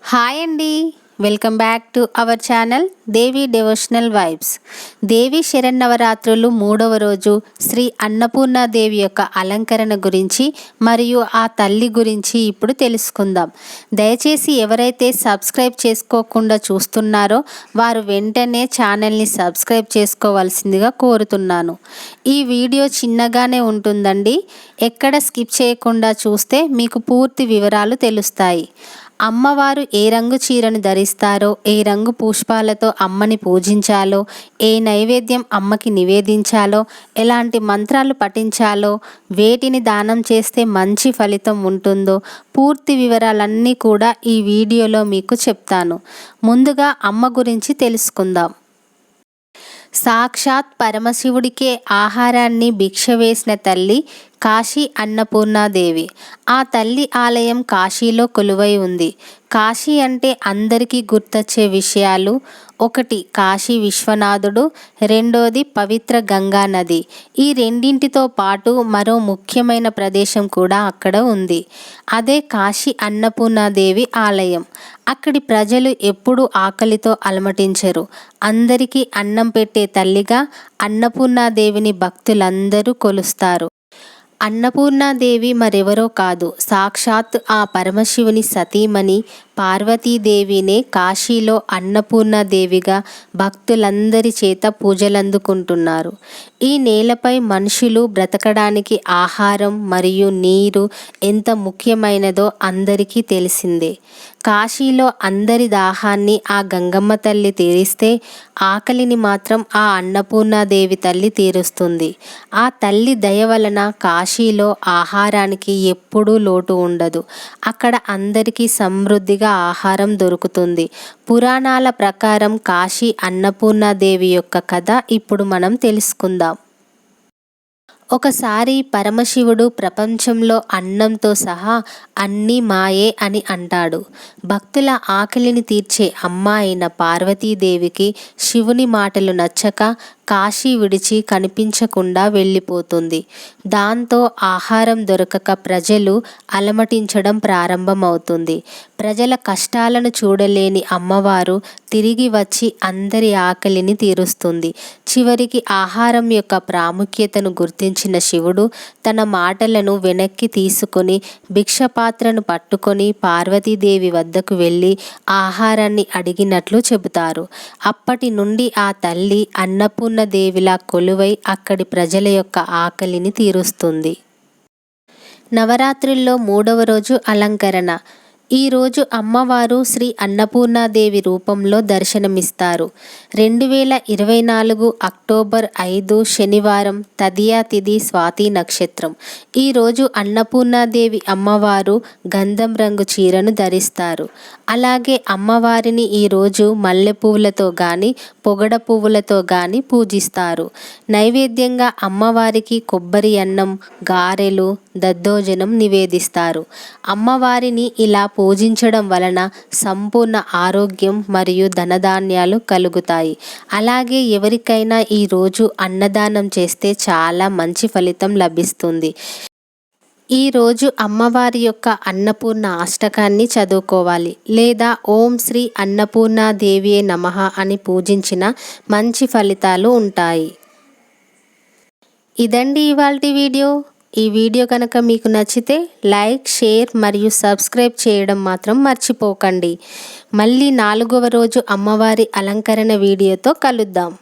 Hi అండి, welcome back to our channel Devi devotional vibes. Devi శరన్నవరాత్రులు 3వ రోజు శ్రీ అన్నపూర్ణాదేవి యొక్క అలంకరణ గురించి మరియు ఆ తల్లి గురించి ఇప్పుడు తెలుసుకుందాం. దయచేసి ఎవరైతే సబ్స్క్రైబ్ చేసుకోకుండా చూస్తున్నారో వారు వెంటనే ఛానల్ని సబ్స్క్రైబ్ చేసుకోవాల్సిందిగా కోరుతున్నాను. ఈ వీడియో చిన్నగానే ఉంటుందండి, ఎక్కడ స్కిప్ చేయకుండా చూస్తే మీకు పూర్తి వివరాలు తెలుస్తాయి. అమ్మవారు ఏ రంగు చీరను ధరిస్తారో, ఏ రంగు పుష్పాలతో అమ్మని పూజించాలో, ఏ నైవేద్యం అమ్మకి నివేదించాలో, ఎలాంటి మంత్రాలు పఠించాలో, వేటిని దానం చేస్తే మంచి ఫలితం ఉంటుందో పూర్తి వివరాలన్నీ కూడా ఈ వీడియోలో మీకు చెప్తాను. ముందుగా అమ్మ గురించి తెలుసుకుందాం. సాక్షాత్ పరమశివుడికే ఆహారాన్ని భిక్ష వేసిన తల్లి కాశీ అన్నపూర్ణాదేవి. ఆ తల్లి ఆలయం కాశీలో కొలువై ఉంది. కాశీ అంటే అందరికీ గుర్తొచ్చే విషయాలు: ఒకటి కాశీ విశ్వనాథుడు, రెండోది పవిత్ర గంగా నది. ఈ రెండింటితో పాటు మరో ముఖ్యమైన ప్రదేశం కూడా అక్కడ ఉంది. అదే కాశీ అన్నపూర్ణాదేవి ఆలయం. అక్కడి ప్రజలు ఎప్పుడూ ఆకలితో అలమటించరు. అందరికీ అన్నం పెట్టే తల్లిగా అన్నపూర్ణాదేవిని భక్తులందరూ కొలుస్తారు. అన్నపూర్ణాదేవి మరెవరో కాదు, సాక్షాత్ ఆ పరమశివుని సతీమణి పార్వతీదేవినే కాశీలో అన్నపూర్ణాదేవిగా భక్తులందరి చేత పూజలందుకుంటున్నారు. ఈ నేలపై మనుషులు బ్రతకడానికి ఆహారం మరియు నీరు ఎంత ముఖ్యమైనదో అందరికీ తెలిసిందే. కాశీలో అందరి దాహాన్ని ఆ గంగమ్మ తల్లి తీరిస్తే, ఆకలిని మాత్రం ఆ అన్నపూర్ణాదేవి తల్లి తీరుస్తుంది. ఆ తల్లి దయ వలన కాశీలో ఆహారానికి ఎప్పుడూ లోటు ఉండదు. అక్కడ అందరికీ సమృద్ధిగా ఆహారం దొరుకుతుంది. పురాణాల ప్రకారం కాశీ అన్నపూర్ణాదేవి యొక్క కథ ఇప్పుడు మనం తెలుసుకుందాం. ఒకసారి పరమశివుడు ప్రపంచంలో అన్నంతో సహా అన్నీ మాయే అని అంటాడు. భక్తుల ఆకలిని తీర్చే అమ్మ అయిన పార్వతీదేవికి శివుని మాటలు నచ్చక కాశీ విడిచి కనిపించకుండా వెళ్ళిపోతుంది. దాంతో ఆహారం దొరకక ప్రజలు అలమటించడం ప్రారంభమవుతుంది. ప్రజల కష్టాలను చూడలేని అమ్మవారు తిరిగి వచ్చి అందరి ఆకలిని తీరుస్తుంది. చివరికి ఆహారం యొక్క ప్రాముఖ్యతను గుర్తించిన శివుడు తన మాటలను వెనక్కి తీసుకొని భిక్షపాత్రను పట్టుకొని పార్వతీదేవి వద్దకు వెళ్ళి ఆహారాన్ని అడిగినట్లు చెబుతారు. అప్పటి నుండి ఆ తల్లి అన్నపూర్ణదేవిలా కొలువై అక్కడి ప్రజల యొక్క ఆకలిని తీరుస్తుంది. నవరాత్రుల్లో 3వ రోజు అలంకరణ. ఈరోజు అమ్మవారు శ్రీ అన్నపూర్ణాదేవి రూపంలో దర్శనమిస్తారు. 2024 అక్టోబర్ 5 శనివారం, తదియా తిథి, స్వాతి నక్షత్రం. ఈరోజు అన్నపూర్ణాదేవి అమ్మవారు గంధం రంగు చీరను ధరిస్తారు. అలాగే అమ్మవారిని ఈరోజు మల్లె పువ్వులతో కానీ పొగడ పువ్వులతో కానీ పూజిస్తారు. నైవేద్యంగా అమ్మవారికి కొబ్బరి అన్నం, గారెలు, దద్దోజనం నివేదిస్తారు. అమ్మవారిని ఇలా పూజించడం వలన సంపూర్ణ ఆరోగ్యం మరియు ధనధాన్యాలు కలుగుతాయి. అలాగే ఎవరికైనా ఈరోజు అన్నదానం చేస్తే చాలా మంచి ఫలితం లభిస్తుంది. ఈరోజు అమ్మవారి యొక్క అన్నపూర్ణ అష్టకాన్ని చదువుకోవాలి, లేదా ఓం శ్రీ అన్నపూర్ణాదేవియే నమః అని పూజించిన మంచి ఫలితాలు ఉంటాయి. ఇదండి ఇవాల్టి వీడియో. ఈ వీడియో కనుక మీకు నచ్చితే లైక్, షేర్ మరియు సబ్స్క్రైబ్ చేయడం మాత్రం మర్చిపోకండి. మళ్ళీ 4వ రోజు అమ్మవారి అలంకరణ వీడియోతో కలుద్దాం.